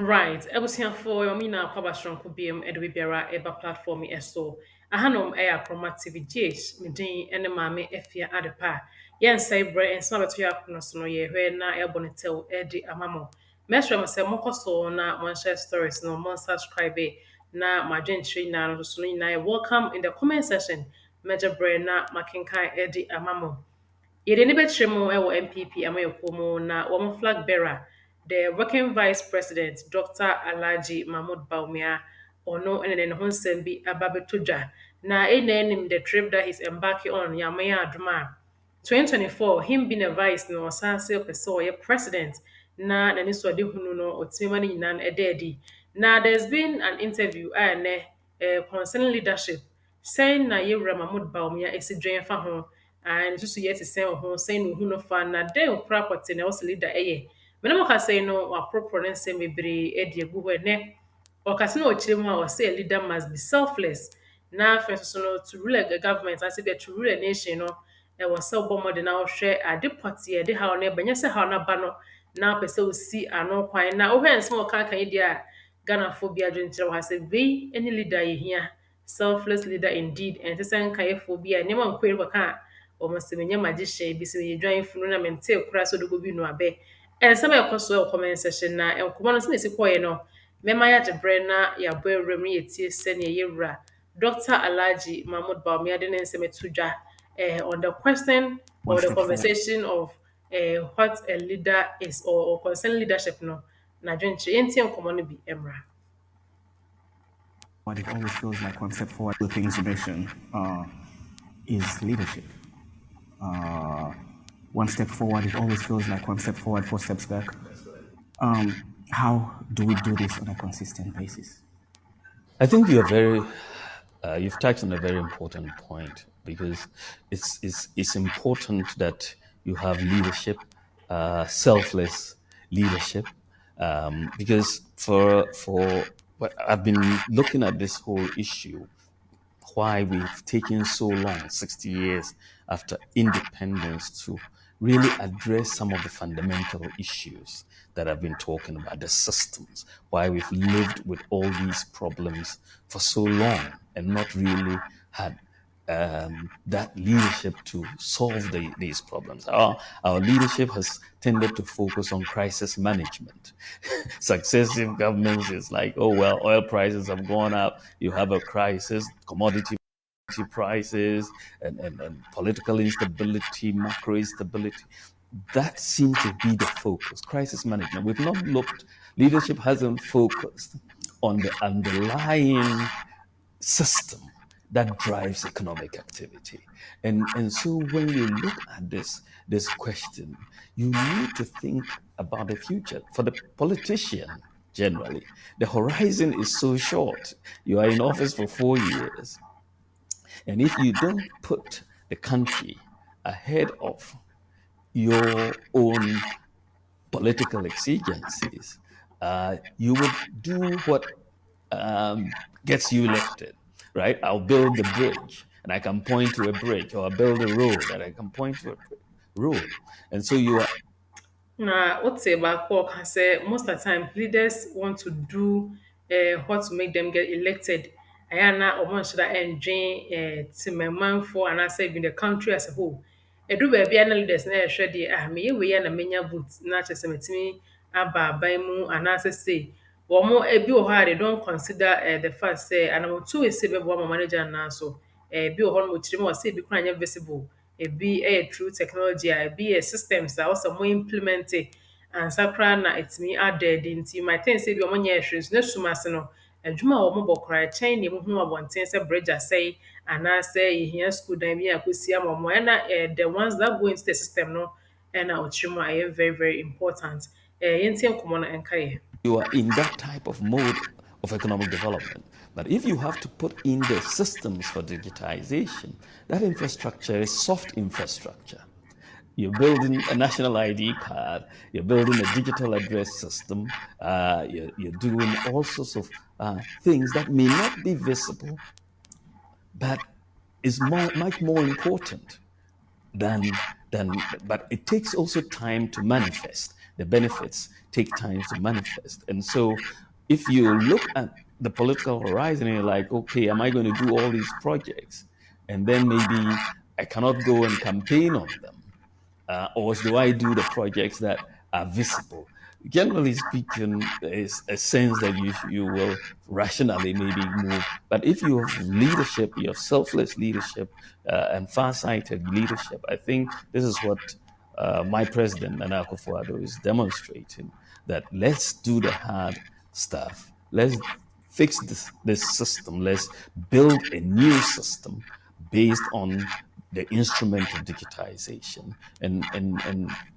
Right. Ebusia for Yomina Kwabashron Kubim Edwibiara Eba platform eso. Ahanom Air Chroma TV Jish, Midin, and Mame Efia Adepa. Yen say bre and some to Yakunosono ye na Elbonitel Eddie Amamo. Mesra Mase Mokoso na one share stories no one subscribe na Majin Tree na no Suni na welcome in the comment section. Major Bre na Makinkai Eddie Amamo. Yɛde ne bɛkyerɛ mu wɔ MPP Amayɔkuo mu na wɔn flag bearer, the working vice president, Dr. Alhaji Mahmoud Bawumia, ɔno ne ho nsɛm bi aba bɛtɔ dwa. Na ɛna anim the trip that he's embarking on yɛamaya adom a 2024 him being a vice na ɔsan sɛ ɔpɛ sɛ ɔyɛ president na n'ani so ɔde hunu no ɔtumi ma no nyinaa no ɛda adi. Na there's been an interview a ɛnɛ concerning leadership sɛn na yɛwura Mahmoud Bawumia esi dwen fa ho and nso yɛ te sɛ ɔho sɛn na ohu no fa na dɛn kora kɔte na ɔsɛ leader ɛyɛ mene mo kasa yi no waporoporo ne nsɛm bebree adi agu hɔ ɛnɛ ɔkasa na ɔkyerɛ mu a ɔsɛ a leader must be selfless na afei nso so no to rule a government ase bɛ to rule a nation no ɛwɔ sɛ ɔbɔ mmɔden na ɔhwɛ ade pɔte ɛde haw no ɛbɛn nyɛ sɛ haw no aba no na ɔpɛ sɛ osi ano kwan na wohwɛ nsɛm a ɔka aka yi deɛ a ghanafoɔ bi adwenkyerɛ wɔ ha sɛ wei ne leader yɛhia selfless leader indeed ɛnte sɛ nkaeɛfoɔ bi a nneɛma nkɔɛ no kɔka a wɔn sɛ menyɛ magician bi sɛ meyɛ dwan funu na mente kora sɛ ɔde bi no abɛ ɛnsɛm a ɛkɔ so wɔ comment section na nkɔmmɔ no sɛ na ɛsi kɔɔeɛ no mɛma yɛagye berɛ na yɛabɔ awuram no yɛtie sɛnea yɛwura Dr. Alhaji Mahmoud Bawumia de ne nsɛm ato dwa on the question One or the step forward. conversation of what a leader is or concern leadership no na adwenkyerɛ yɛntie nkɔmmɔ no bi mmra What it always feels like one step forward with things mission is leadership. Uh, One step forward, it always feels like one step forward, four steps back. How do we do this on a consistent basis? I think you've touched on a very important point because it's important that you have leadership, selfless leadership, because what I've been looking at this whole issue, why we've taken so long, 60 years after independence, to really address some of the fundamental issues that I've been talking about, the systems, why we've lived with all these problems for so long and not really had that leadership to solve these problems. Our leadership has tended to focus on crisis management. Successive governments is like, oh, well, oil prices have gone up, you have a crisis, commodity prices, and political instability, macro instability. That seems to be the focus, crisis management. We've not looked, leadership hasn't focused on the underlying system that drives economic activity. And so when you look at this question, you need to think about the future. For the politician, generally, the horizon is so short. You are in office for 4 years. And if you don't put the country ahead of your own political exigencies, you would do what gets you elected, right? I'll build the bridge and I can point to a bridge, or I'll build a road and I can point to a road. And so you are. na wote baako a ɔka sɛ most of the time leaders want to do what to make them get elected ɛyɛ na ɔmo nhyɛ da ɛndwen temamanfoɔ anaasɛ even the country as a whole ɛduru baabi a na leaders na ɛhwɛ deɛ meyɛ wei a na menya vote na kyerɛ sɛ metumi aba aban mu anaasɛ sei wɔn ebi wɔ hɔ a they don't consider the fact sɛ anamotu esi bɛboa ma manager nan so ebi wɔ hɔ no wɔkyerɛ mu wɔ sɛ ebi koraa nyɛ visible ebi yɛ through technology a ebi yɛ systems a wɔsɛ mo implement it ansa koraa na etumi ada adi nti you might think sɛ ebi wɔn nyɛ ɛhwɛ nso ne sum ase no adwuma a wɔn bɔ koraa kyɛn na emu hu abɔnten sɛ bridge asɛe anaasɛ yɛhia school dan bi a kɔsi ama wɔn ɛna the ones that go into the system no ɛna ɔkyerɛ mu a ɛyɛ very very important yɛntie nkɔmɔ no ɛnka yɛ. You are in that type of mode of economic development. But if you have to put in the systems for digitization, that infrastructure is soft infrastructure. You're building a national ID card, you're building a digital address system, you're doing all sorts of things that may not be visible, but is much more important than but it takes also time to manifest. the benefits take time to manifest. And so if you look at the political horizon and you're like, okay, am I going to do all these projects? And then maybe I cannot go and campaign on them. Or do I do the projects that are visible? Generally speaking, there is a sense that you will rationally maybe move. But if you have leadership, you have selfless leadership and far-sighted leadership, I think this is what my president Nana Akufo-Addo is demonstrating. That let's do the hard stuff. Let's fix this system. Let's build a new system based on the instrument of digitization and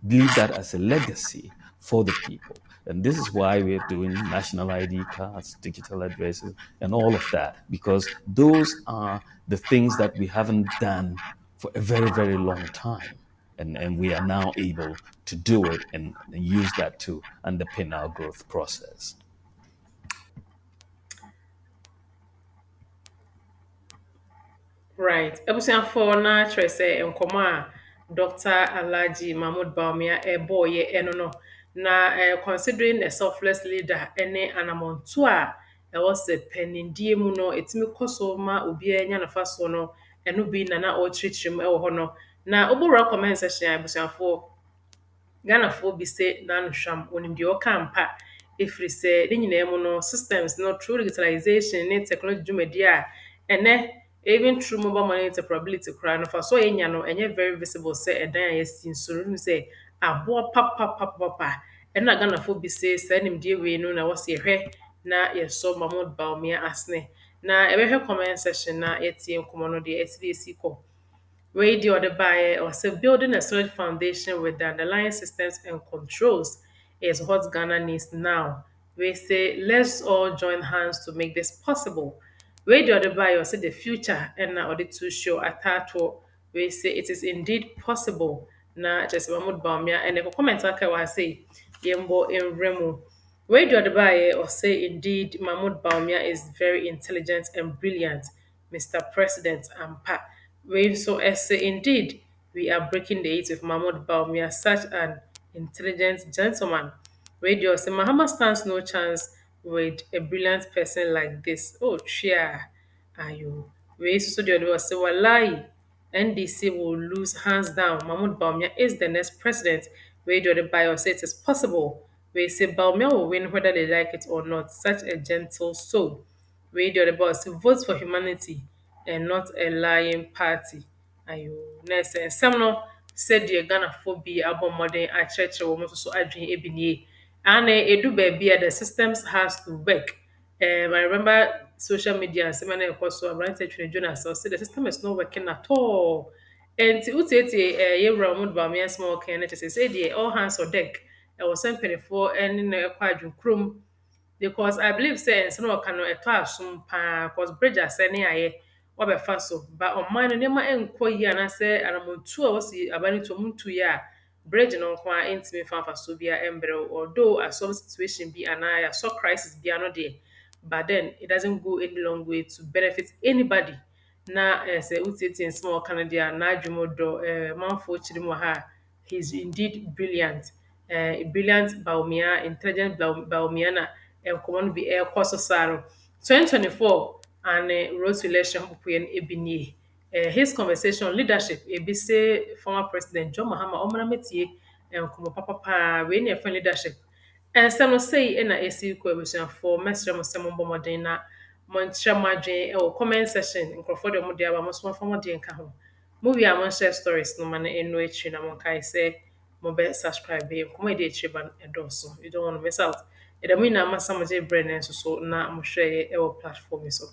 leave that as a legacy for the people. And this is why we're doing national ID cards, digital addresses, and all of that, because those are the things that we haven't done for a very, very long time. And we are now able to do it and use that to underpin our growth process. Right. Ebusiafo na kyerɛ sɛ nkɔmɔ a Dr. Alhaji Mahmoud Bawumia ɛbɔɔyɛ ɛno no na considering a selfless leader ɛne anamonto a ɛwɔ sɛ pɛnindie mu no ɛtumi kɔ so ma obiara nya nafa so no ɛno bi na ɔrekyerɛkyerɛ mu ɛwɔ hɔ no na wobɛwura comment section a abusuafoɔ Ghanafoɔ bi sɛ n'anohwam onim deɛ ɔka mpa ɛfiri sɛ ne nyinaa mu no systems no through digitalization ne technology dwumadi a ɛnɛ even through mobile money interoperability koraa no fa so a yɛnya no ɛnyɛ very visible sɛ ɛdan a yɛasi nsoro no sɛ aboɔ papapapapa ɛno na Ghanafoɔ bi sɛ saa nimdeɛ wei no na wɔsɛ yɛhwɛ na yɛsɔ Mahmoud Bawumia asene na ɛbɛhwɛ comment section na yɛtie nkɔmmɔ no deɛ ɛsi deɛ ɛsi kɔ. Radio the buyer or say building a solid foundation with the underlying systems and controls is what Ghana needs now. We say let's all join hands to make this possible. Radio the buyer say the future and now the two show atato. We say it is indeed possible. Na just Mahmoud Bawumia and the comment I say Yembo in Remu. Radio Adebayo or say indeed Mahmoud Bawumia is very intelligent and brilliant, Mr. President Ampa. We so as say indeed we are breaking the eight with Mahmoud Bawumia, such an intelligent gentleman. Radio say Mahama stands no chance with a brilliant person like this. Oh cheer. Ayo. We so the other say wallahi. NDC will lose hands down. Mahmoud Bawumia is the next president. Radio Adebayo say it is possible. We say Bawumia will win whether they like it or not. Such a gentle soul. Radio the boss vote for humanity and not a lying party. Ayo, next nsɛm no sɛdeɛ Ghanafoɔ bi abɔ mmɔden akyerɛkyerɛ wɔn nso so adwene ebi nie. And edu baabi a the systems has to work. I remember social media and seminar ɛkɔ so aberante twene Jonas say the system is not working at all. And wotiatie yɛwura wɔn Bawumia small can ne kyerɛ sɛ deɛ all hands on deck. Ɛwɔ sɛ mpanimfoɔ ɛne na ɛkɔ adwene kurom because I believe say nso na ɔka no ɛtɔ asom paa because bridge asɛ ne ayɛ wɔbɛfa so but ɔman no nneɛma ɛnkɔ yie anaasɛ anamontu a wɔsi aba no to ɔmo ntu yie a bridge no nko a ɛntumi fa mfasoɔ bi a ɛmbrɛ wo. Although asɔm situation bi anaa yɛasɔ crisis bi ano deɛ but then it doesn't go any long way to benefit anybody na sɛ wotietie nsɛm a ɔka no deɛ a n'adwene dɔ manfoɔ kyerɛ mu wɔ ha a he's indeed brilliant. Brilliant Bawumia, intelligent Bawumia na nkɔmmɔ no bi ɛrekɔ so saa no. 2024 and road to election popular ebi nie. His conversation on leadership ebi say former president John Mahama ɔmana metie nkɔmmɔ papapaa wei ne ɛfɛn leadership. Nsɛm no sei ɛna esi kɔ abusuafoɔ mɛsrɛ mo sɛ mommɔ mmɔden na monkyerɛ mo adwene ɛwɔ comment section nkurɔfoɔ deɛ ɔmo de aba mo so momfa mo deɛ nka ho. Movie a monhyɛ stories no ma no ɛno akyiri na monkae sɛ mobɛ subscribe nkɔmmɔ a ɛdi akyire ba no ɛdɔɔso. You don't want to miss out. Ɛda mu nyinaa masa mo gye brɛ no nso so na mohwɛ ɛwɔ platform yi so.